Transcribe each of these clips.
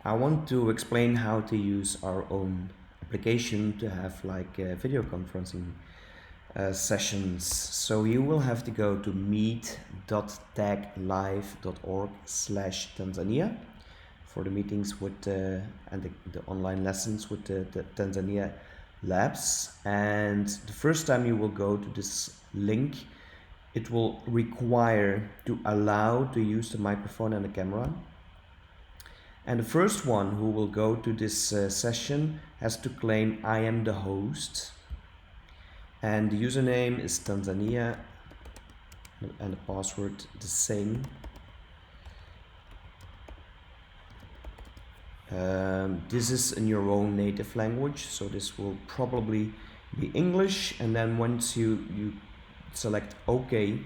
I want to explain how to use our own application to have like video conferencing sessions. So you will have to go to meet.taglive.org/Tanzania for the meetings with and the online lessons with the Tanzania labs. And the first time you will go to this link, it will require to allow to use the microphone and the camera. And the first one who will go to this session has to claim I am the host. And the username is Tanzania and the password the same. This is in your own native language, so this will probably be English. And then once you select OK,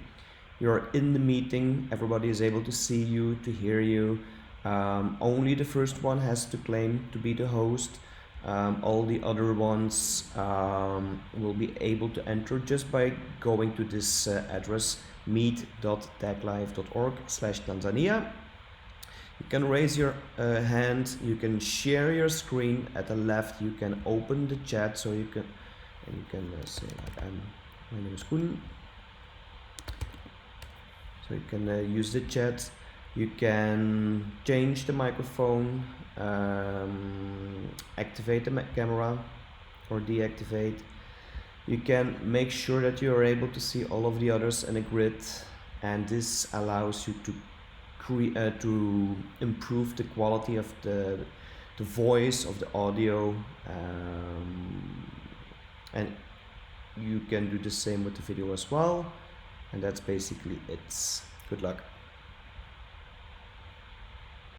you're in the meeting, everybody is able to see you, to hear you. Only the first one has to claim to be the host. All the other ones will be able to enter just by going to this address meet.taglive.org/Tanzania. You can raise your hand, you can share your screen. At the left you can open the chat, so you can say like my name is Koen. So you can use the chat. You can change the microphone, activate the camera or deactivate. You can make sure that you are able to see all of the others in a grid, and this allows you to improve the quality of the voice, of the audio, and you can do the same with the video as well. And that's basically it. Good luck.